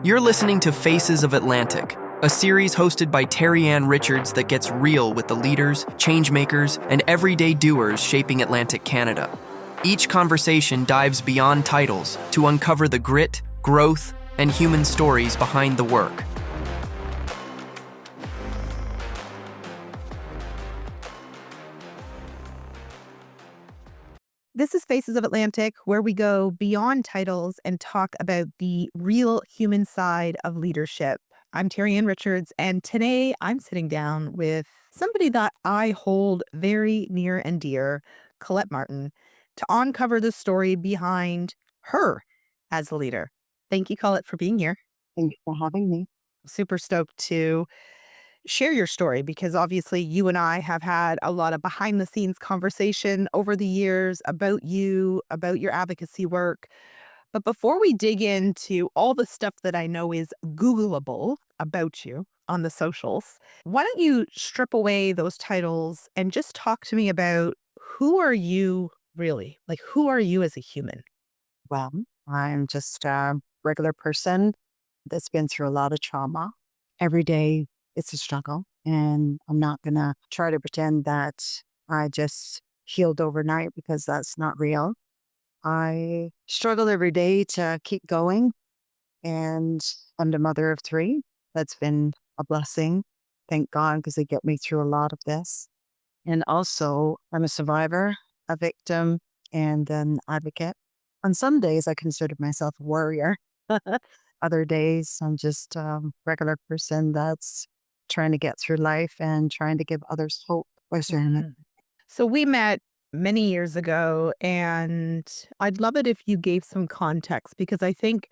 You're listening to Faces of Atlantic, a series hosted by Terri-Ann that gets real with the leaders, changemakers, and everyday doers shaping Atlantic Canada. Each conversation dives beyond titles to uncover the grit, growth, and human stories behind the work. This is Faces of Atlantic, where we go beyond titles and talk about the real human side of leadership. I'm Terri-Ann Richards, and today I'm sitting down with somebody that I hold very near and dear, Colette Martin, to uncover the story behind her as a leader. Thank you, Colette, for being here. Thank you for having me. Super stoked to share your story because obviously you and I have had a lot of behind the scenes conversation over the years about you, about your advocacy work. But before we dig into all the stuff that I know is Googleable about you on the socials, why don't you strip away those titles and just talk to me about who are you really? Like, who are you as a human? Well, I'm just a regular person that's been through a lot of trauma. Every day it's a struggle, and I'm not going to try to pretend that I just healed overnight because that's not real. I struggle every day to keep going, and I'm the mother of three. That's been a blessing. Thank God, because they get me through a lot of this. And also, I'm a survivor, a victim, and an advocate. On some days, I consider myself a warrior. Other days, I'm just a regular person that's trying to get through life and trying to give others hope by sharing it. So we met many years ago, and I'd love it if you gave some context because I think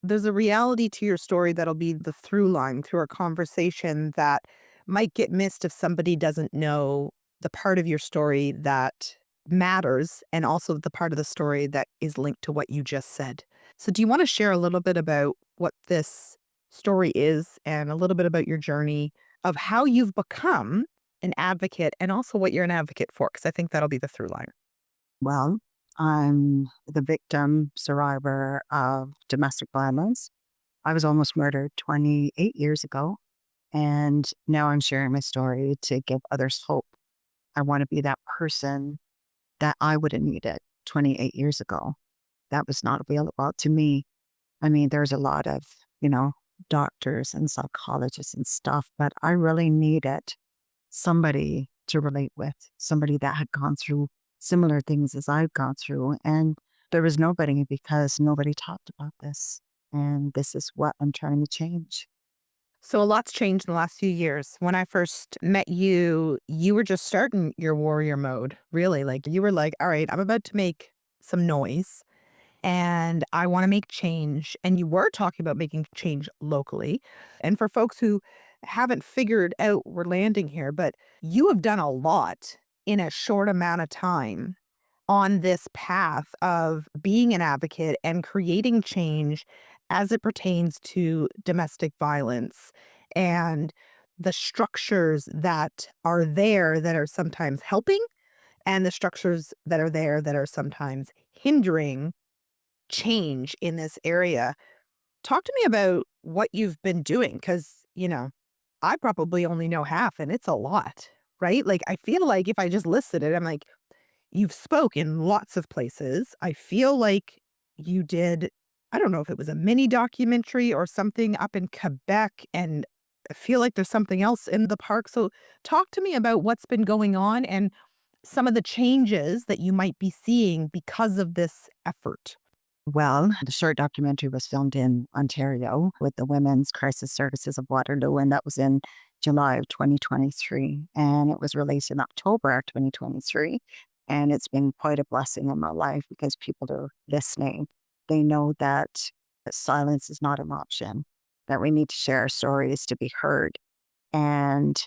there's a reality to your story that'll be the through line through our conversation that might get missed if somebody doesn't know the part of your story that matters and also the part of the story that is linked to what you just said. So do you want to share a little bit about what this story is and a little bit about your journey of how you've become an advocate and also what you're an advocate for? Because I think that'll be the through line. Well, I'm the victim survivor of domestic violence. I was almost murdered 28 years ago, and now I'm sharing my story to give others hope. I want to be that person that I would have needed 28 years ago. That was not available to me. I mean, there's a lot of, doctors and psychologists and stuff, but I really needed somebody to relate with, somebody that had gone through similar things as I've gone through. And there was nobody because nobody talked about this. And this is what I'm trying to change. So a lot's changed in the last few years. When I first met you, you were just starting your warrior mode, really. Like you were like, all right, I'm about to make some noise and I want to make change. And you were talking about making change locally. And for folks who haven't figured out we're landing here, but you have done a lot in a short amount of time on this path of being an advocate and creating change as it pertains to domestic violence and the structures that are there that are sometimes helping and the structures that are there that are sometimes hindering change in this area. Talk to me about what you've been doing because, I probably only know half and it's a lot, right? Like, I feel like if I just listed it, I'm like, you've spoke in lots of places. I feel like you did, I don't know if it was a mini documentary or something up in Quebec, and I feel like there's something else in the park. So talk to me about what's been going on and some of the changes that you might be seeing because of this effort. Well, the short documentary was filmed in Ontario with the Women's Crisis Services of Waterloo, and that was in July of 2023. And it was released in October of 2023. And it's been quite a blessing in my life because people are listening. They know that silence is not an option, that we need to share our stories to be heard. And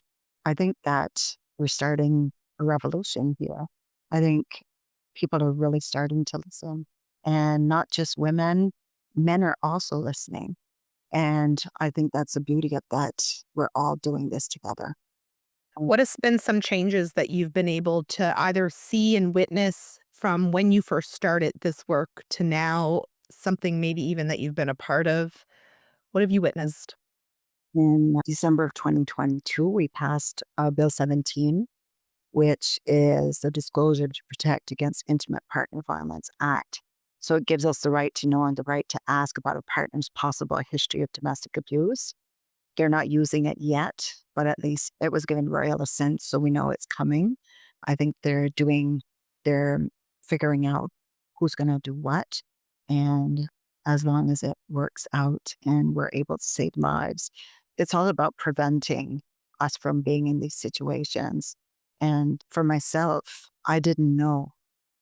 I think that we're starting a revolution here. I think people are really starting to listen. And not just women, men are also listening. And I think that's the beauty of that. We're all doing this together. What has been some changes that you've been able to either see and witness from when you first started this work to now, something maybe even that you've been a part of? What have you witnessed? In December of 2022, we passed Bill 17, which is the Disclosure to Protect Against Intimate Partner Violence Act. So it gives us the right to know and the right to ask about a partner's possible history of domestic abuse. They're not using it yet, but at least it was given royal assent, so we know it's coming. I think they're figuring out who's going to do what. And as long as it works out and we're able to save lives, it's all about preventing us from being in these situations. And for myself, I didn't know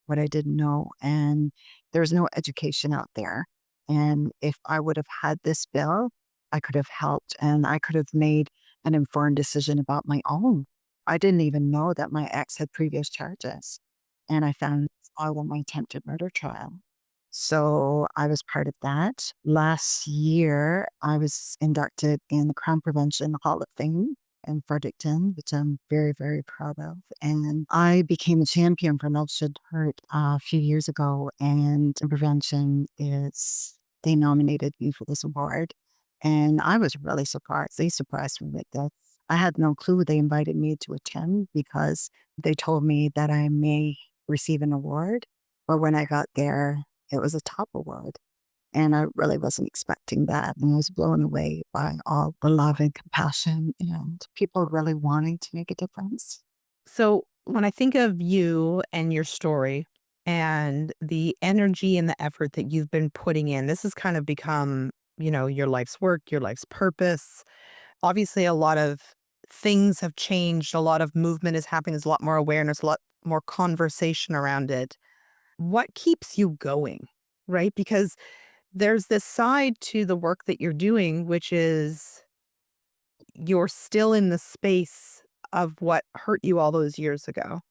what I didn't know. And there's no education out there. And if I would have had this bill, I could have helped and I could have made an informed decision about my own. I didn't even know that my ex had previous charges. And I found all on my attempted murder trial. So I was part of that. Last year, I was inducted in the Crime Prevention Hall of Fame in Fredericton, which I'm very, very proud of. And I became a champion for Love Should Hurt a few years ago. And in prevention they nominated me for this award. And I was really surprised. They surprised me with this. I had no clue they invited me to attend because they told me that I may receive an award. But when I got there, it was a top award. And I really wasn't expecting that. And I was blown away by all the love and compassion and people really wanting to make a difference. So when I think of you and your story and the energy and the effort that you've been putting in, this has kind of become, your life's work, your life's purpose. Obviously, a lot of things have changed. A lot of movement is happening. There's a lot more awareness, a lot more conversation around it. What keeps you going, right? Because there's this side to the work that you're doing, which is you're still in the space of what hurt you all those years ago.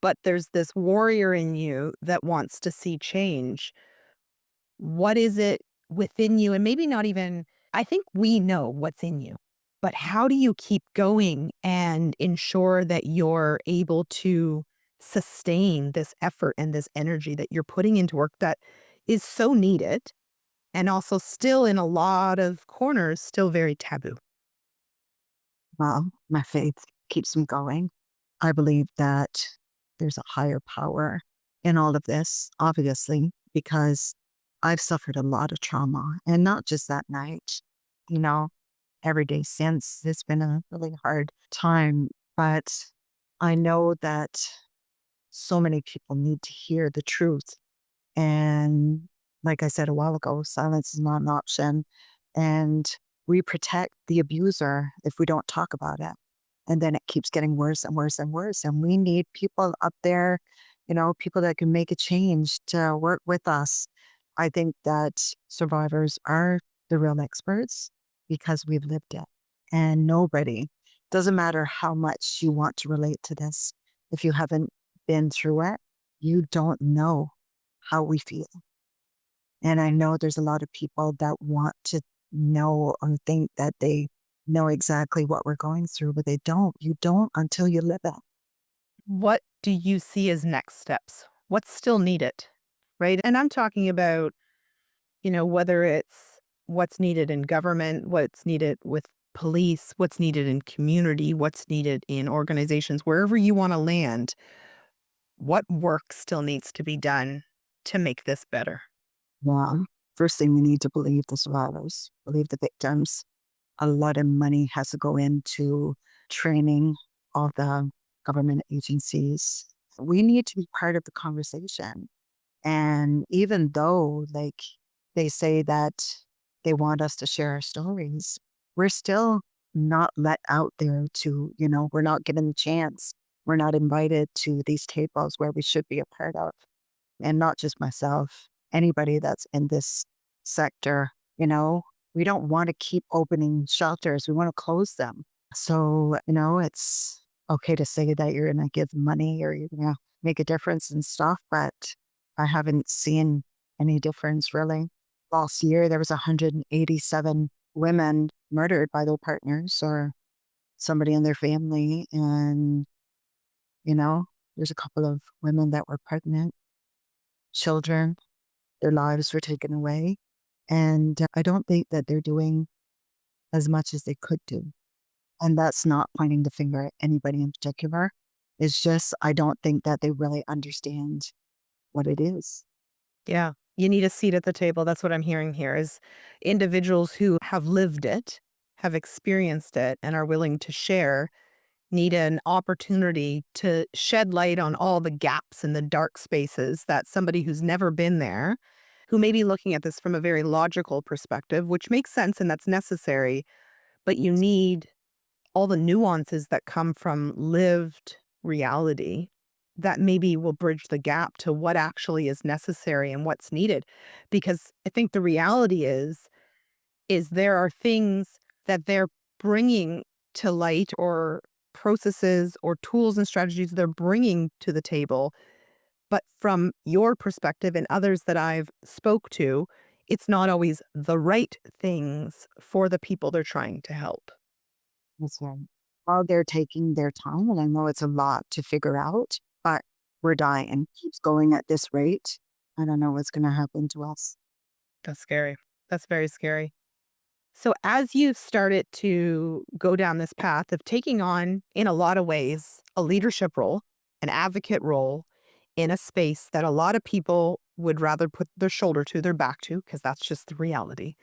But there's this warrior in you that wants to see change. What is it within you? And maybe not even, I think we know what's in you, but how do you keep going and ensure that you're able to sustain this effort and this energy that you're putting into work that is so needed and also still in a lot of corners, still very taboo? Well, my faith keeps me going. I believe that there's a higher power in all of this, obviously, because I've suffered a lot of trauma and not just that night, you know, every day since. It's been a really hard time, but I know that so many people need to hear the truth. And like I said a while ago, silence is not an option. And we protect the abuser if we don't talk about it. And then it keeps getting worse and worse and worse. And we need people up there, people that can make a change to work with us. I think that survivors are the real experts because we've lived it. And nobody, doesn't matter how much you want to relate to this, if you haven't been through it, you don't know how we feel. And I know there's a lot of people that want to know or think that they know exactly what we're going through, but they don't. You don't until you live it. What do you see as next steps? What's still needed, right? And I'm talking about, whether it's what's needed in government, what's needed with police, what's needed in community, what's needed in organizations, wherever you want to land, what work still needs to be done to make this better? Well, first thing we need to believe the survivors, believe the victims. A lot of money has to go into training all the government agencies. We need to be part of the conversation. And even though, like, they say that they want us to share our stories, we're still not let out there to, we're not given the chance. We're not invited to these tables where we should be a part of. And not just myself, anybody that's in this sector, we don't want to keep opening shelters. We want to close them. So, it's okay to say that you're going to give money or you're going to make a difference and stuff, but I haven't seen any difference really. Last year, there was 187 women murdered by their partners or somebody in their family. And, there's a couple of women that were pregnant, children, their lives were taken away. And I don't think that they're doing as much as they could do. And that's not pointing the finger at anybody in particular. It's just, I don't think that they really understand what it is. Yeah. You need a seat at the table. That's what I'm hearing here is individuals who have lived it, have experienced it, and are willing to share need an opportunity to shed light on all the gaps and the dark spaces that somebody who's never been there, who may be looking at this from a very logical perspective, which makes sense and that's necessary, but you need all the nuances that come from lived reality that maybe will bridge the gap to what actually is necessary and what's needed. Because I think the reality is there are things that they're bringing to light or processes or tools and strategies they're bringing to the table. But from your perspective and others that I've spoke to, it's not always the right things for the people they're trying to help. That's right. While they're taking their time, and I know it's a lot to figure out, but we're dying. Keeps going at this rate. I don't know what's going to happen to us. That's scary. That's very scary. So, as you've started to go down this path of taking on, in a lot of ways, a leadership role, an advocate role in a space that a lot of people would rather put their shoulder to, their back to, because that's just the reality,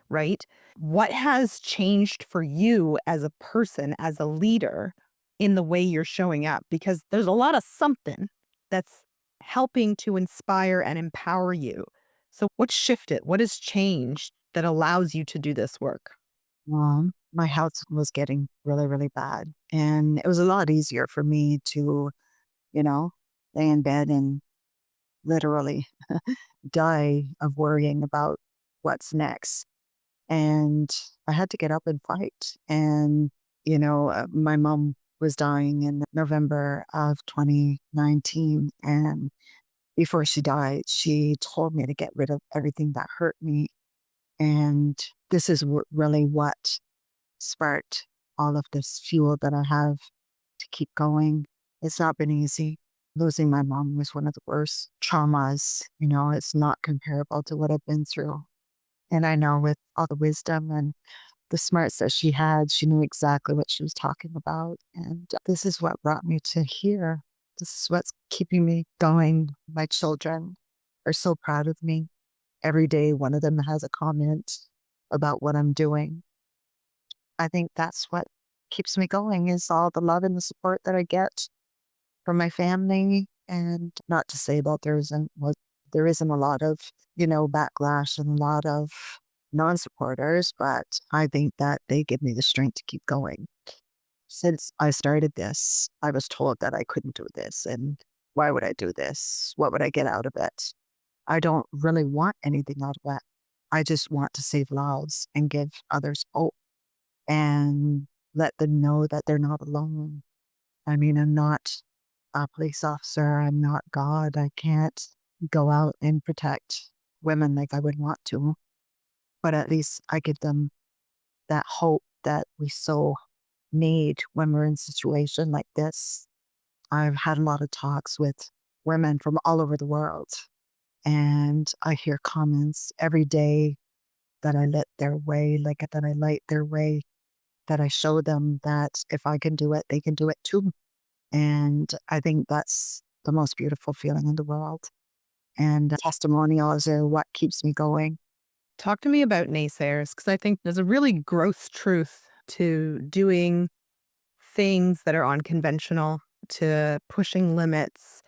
right? What has changed for you as a person, as a leader, in the way you're showing up? Because there's a lot of something that's helping to inspire and empower you. So, what shifted? What has changed that allows you to do this work? My health was getting really, really bad. And it was a lot easier for me to, you know, lay in bed and literally die of worrying about what's next. And I had to get up and fight. And, my mom was dying in November of 2019. And before she died, she told me to get rid of everything that hurt me. And this is really what sparked all of this fuel that I have to keep going. It's not been easy. Losing my mom was one of the worst traumas. It's not comparable to what I've been through. And I know with all the wisdom and the smarts that she had, she knew exactly what she was talking about. And this is what brought me to here. This is what's keeping me going. My children are so proud of me. Every day, one of them has a comment about what I'm doing. I think that's what keeps me going is all the love and the support that I get from my family. And not to say that there isn't a lot of, backlash and a lot of non-supporters, but I think that they give me the strength to keep going. Since I started this, I was told that I couldn't do this. And why would I do this? What would I get out of it? I don't really want anything out of it. I just want to save lives and give others hope and let them know that they're not alone. I mean, I'm not a police officer. I'm not God. I can't go out and protect women like I would want to. But at least I give them that hope that we so need when we're in a situation like this. I've had a lot of talks with women from all over the world, and I hear comments every day that I lit their way, like that I light their way, that I show them that if I can do it, they can do it too. And I think that's the most beautiful feeling in the world. And testimonials are what keeps me going. Talk to me about naysayers, because I think there's a really gross truth to doing things that are unconventional, to pushing limits,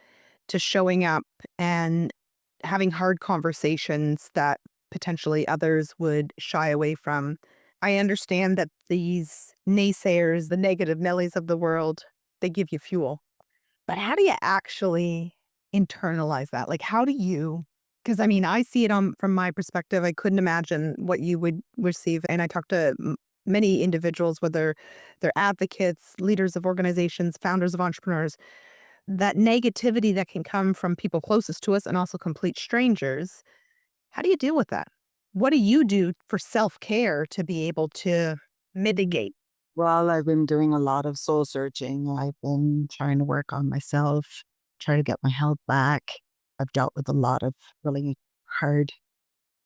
to showing up and having hard conversations that potentially others would shy away from. I understand that these naysayers, the negative Nellies of the world, they give you fuel. But how do you actually internalize that? Like, how do you? Because I mean, I see it from my perspective. I couldn't imagine what you would receive. And I talk to many individuals, whether they're advocates, leaders of organizations, founders of entrepreneurs, that negativity that can come from people closest to us and also complete strangers. How do you deal with that? What do you do for self-care to be able to mitigate? Well, I've been doing a lot of soul searching. I've been trying to work on myself, try to get my health back. I've dealt with a lot of really hard,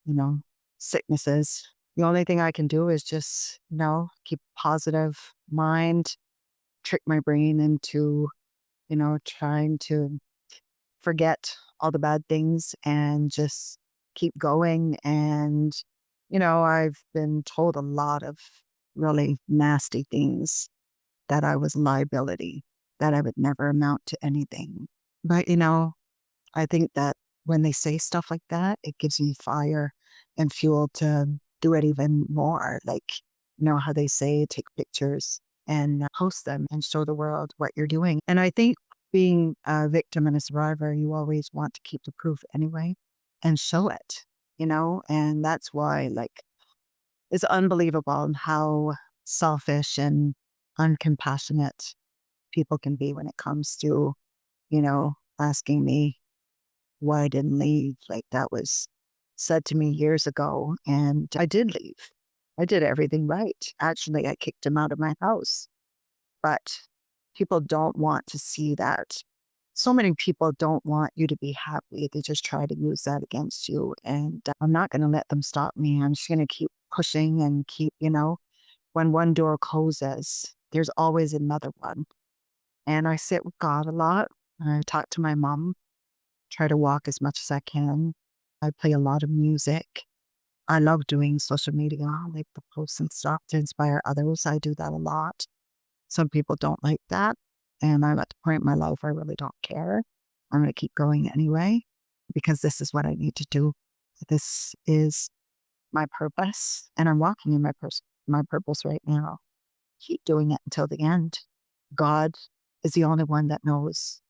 you know, sicknesses. The only thing I can do is just, keep positive mind, trick my brain into, trying to forget all the bad things and just keep going. And, I've been told a lot of really nasty things, that I was a liability, that I would never amount to anything. But, I think that when they say stuff like that, it gives me fire and fuel to do it even more. Like, how they say take pictures and post them and show the world what you're doing. And I think being a victim and a survivor, you always want to keep the proof anyway and show it, and that's why, like, it's unbelievable how selfish and uncompassionate people can be when it comes to, asking me why I didn't leave. Like, that was said to me years ago, and I did leave. I did everything right. Actually, I kicked him out of my house, but people don't want to see that. So many people don't want you to be happy. They just try to use that against you. And I'm not going to let them stop me. I'm just going to keep pushing and keep, when one door closes, there's always another one. And I sit with God a lot. I talk to my mom, try to walk as much as I can. I play a lot of music. I love doing social media, like the posts and stuff to inspire others. I do that a lot. Some people don't like that. And I'm at the point in my life where I really don't care. I'm going to keep going anyway, because this is what I need to do. This is my purpose. And I'm walking in my purpose right now. Keep doing it until the end. God is the only one that knows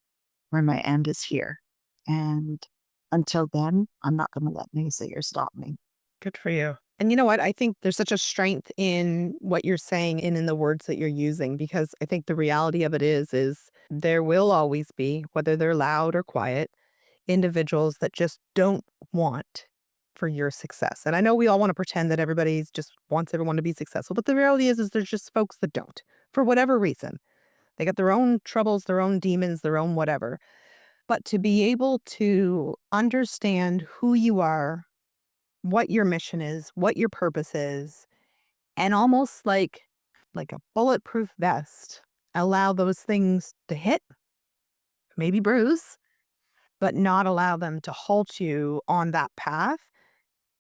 where my end is here. And until then, I'm not going to let naysayers stop me. Good for you. And you know what? I think there's such a strength in what you're saying and in the words that you're using, because I think the reality of it is there will always be, whether they're loud or quiet, individuals that just don't want for your success. And I know we all want to pretend that everybody's just wants everyone to be successful, but the reality is there's just folks that don't, for whatever reason. They got their own troubles, their own demons, their own whatever. But to be able to understand who you are, what your mission is, what your purpose is, and almost like a bulletproof vest, allow those things to hit, maybe bruise, but not allow them to halt you on that path.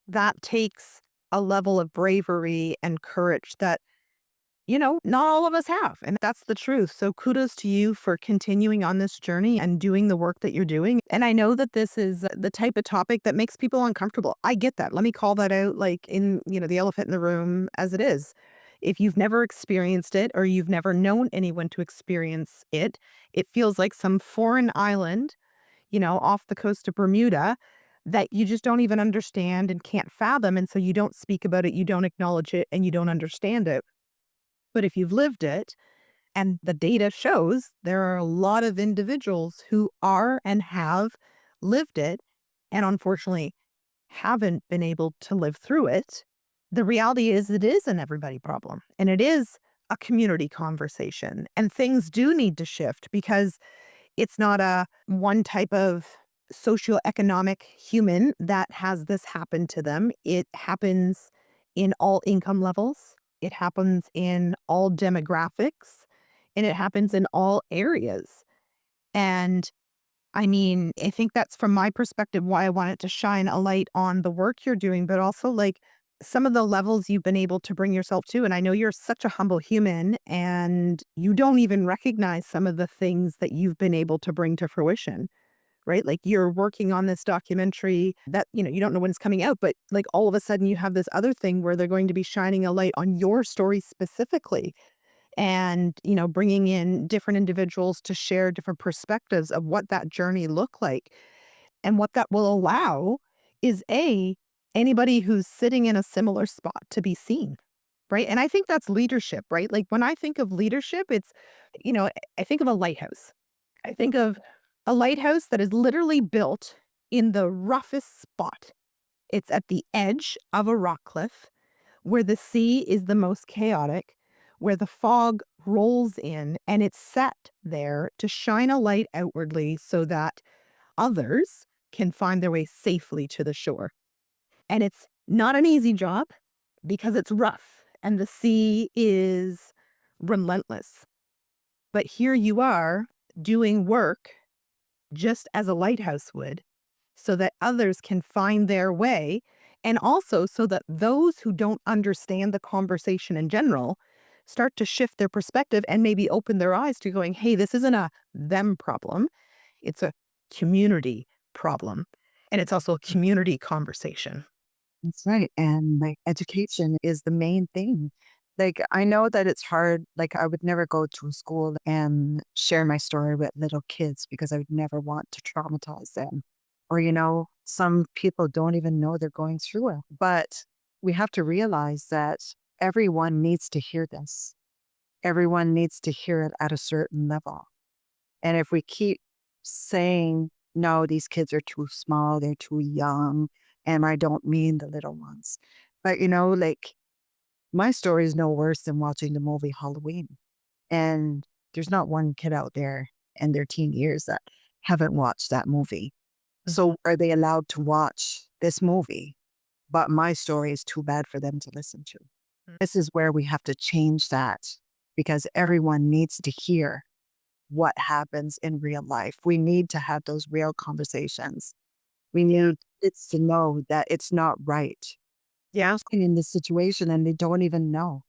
That takes a level of bravery and courage that, not all of us have. And that's the truth. So kudos to you for continuing on this journey and doing the work that you're doing. And I know that this is the type of topic that makes people uncomfortable. I get that. Let me call that out, like, in, the elephant in the room as it is. If you've never experienced it or you've never known anyone to experience it, it feels like some foreign island, off the coast of Bermuda that you just don't even understand and can't fathom. And so you don't speak about it, you don't acknowledge it, and you don't understand it. But if you've lived it, and the data shows there are a lot of individuals who are and have lived it, and unfortunately haven't been able to live through it. The reality is it is an everybody problem, and it is a community conversation. And things do need to shift, because it's not a one type of socioeconomic human that has this happen to them. It happens in all income levels. It happens in all demographics, and it happens in all areas. And I mean, I think that's, from my perspective, why I wanted to shine a light on the work you're doing, but also like some of the levels you've been able to bring yourself to. And I know you're such a humble human and you don't even recognize some of the things that you've been able to bring to fruition, right? Like, you're working on this documentary that, you don't know when it's coming out, but like all of a sudden you have this other thing where they're going to be shining a light on your story specifically, and, bringing in different individuals to share different perspectives of what that journey looked like. And what that will allow is anybody who's sitting in a similar spot to be seen, right? And I think that's leadership, right? Like, when I think of leadership, it's, I think of a lighthouse. I think of a lighthouse that is literally built in the roughest spot. It's at the edge of a rock cliff where the sea is the most chaotic, where the fog rolls in, and it's set there to shine a light outwardly so that others can find their way safely to the shore. And it's Not an easy job because it's rough and the sea is relentless. But here you are doing work just as a lighthouse would so that others can find their way, and also so that those who don't understand the conversation in general start to shift their perspective and maybe open their eyes to going, hey, this isn't a them problem. It's a community problem. And it's also a community conversation. That's right. And like education is the main thing. Like, I know that it's hard. Like, I would never go to a school and share my story with little kids because I would never want to traumatize them. Or, some people don't even know they're going through it. But we have to realize that everyone needs to hear this. Everyone needs to hear it at a certain level. And if we keep saying, no, these kids are too small, they're too young, and I don't mean the little ones. But, like, my story is no worse than watching the movie Halloween. And there's not one kid out there in their teen years that haven't watched that movie. So are they allowed to watch this movie? But my story is too bad for them to listen to. This is where we have to change that because everyone needs to hear what happens in real life. We need to have those real conversations. We need kids to know that it's not right. Yeah. In this situation and they don't even know.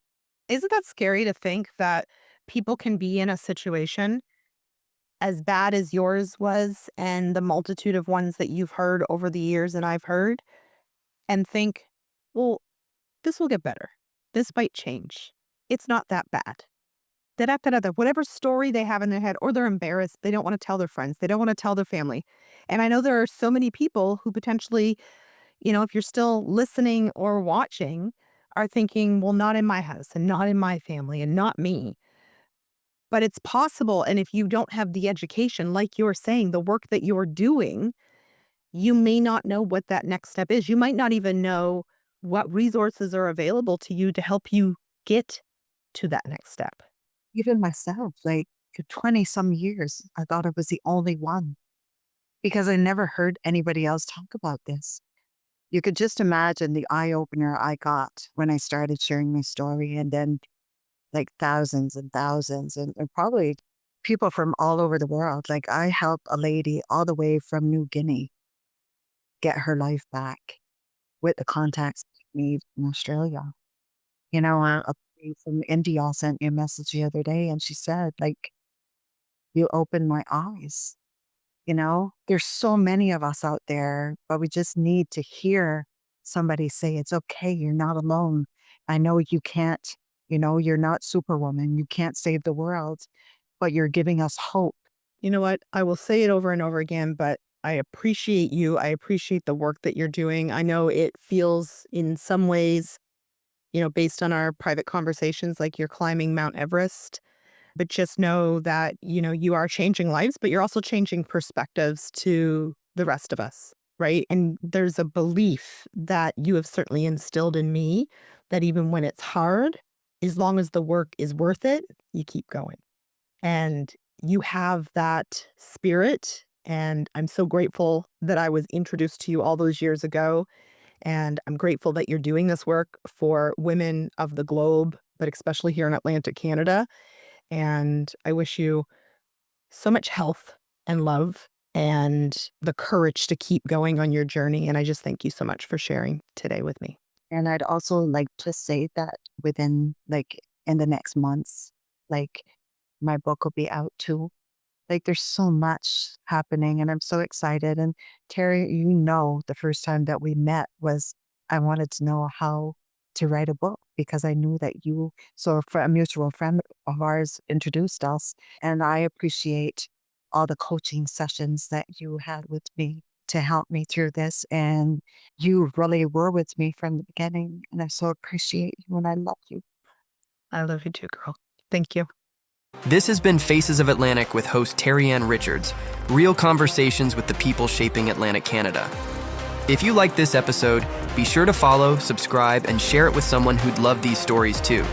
Isn't that scary to think that people can be in a situation as bad as yours was and the multitude of ones that you've heard over the years and I've heard and think, well, this will get better. This might change. It's not that bad. Da-da-da-da-da. Whatever story they have in their head, or they're embarrassed. They don't want to tell their friends. They don't want to tell their family. And I know there are so many people who potentially, if you're still listening or watching, are thinking, well, not in my house and not in my family and not me. But it's possible. And if you don't have the education, like you're saying, the work that you're doing, you may not know what that next step is. You might not even know what resources are available to you to help you get to that next step. Even myself, like for 20 some years, I thought I was the only one because I never heard anybody else talk about this. You could just imagine the eye opener I got when I started sharing my story, and then like thousands and thousands and probably people from all over the world. Like, I helped a lady all the way from New Guinea get her life back with the contacts made in Australia. A lady from India sent me a message the other day and she said, like, you opened my eyes. There's so many of us out there, but we just need to hear somebody say, it's okay. You're not alone. I know you can't, you're not Superwoman. You can't save the world, but you're giving us hope. You know what? I will say it over and over again, but I appreciate you. I appreciate the work that you're doing. I know it feels in some ways, based on our private conversations, like you're climbing Mount Everest. But just know that, you are changing lives, but you're also changing perspectives to the rest of us, right? And there's a belief that you have certainly instilled in me that even when it's hard, as long as the work is worth it, you keep going. And you have that spirit. And I'm so grateful that I was introduced to you all those years ago. And I'm grateful that you're doing this work for women of the globe, but especially here in Atlantic Canada. And I wish you so much health and love and the courage to keep going on your journey. And I just thank you so much for sharing today with me. And I'd also like to say that within, like, in the next months, like, my book will be out too. Like, there's so much happening and I'm so excited. And Terry, the first time that we met was I wanted to know how to write a book because I knew that a mutual friend of ours introduced us. And I appreciate all the coaching sessions that you had with me to help me through this. And you really were with me from the beginning. And I so appreciate you and I love you. I love you too, girl. Thank you. This has been Faces of Atlantic with host Terri-Ann Richards, real conversations with the people shaping Atlantic Canada. If you like this episode, be sure to follow, subscribe, and share it with someone who'd love these stories too.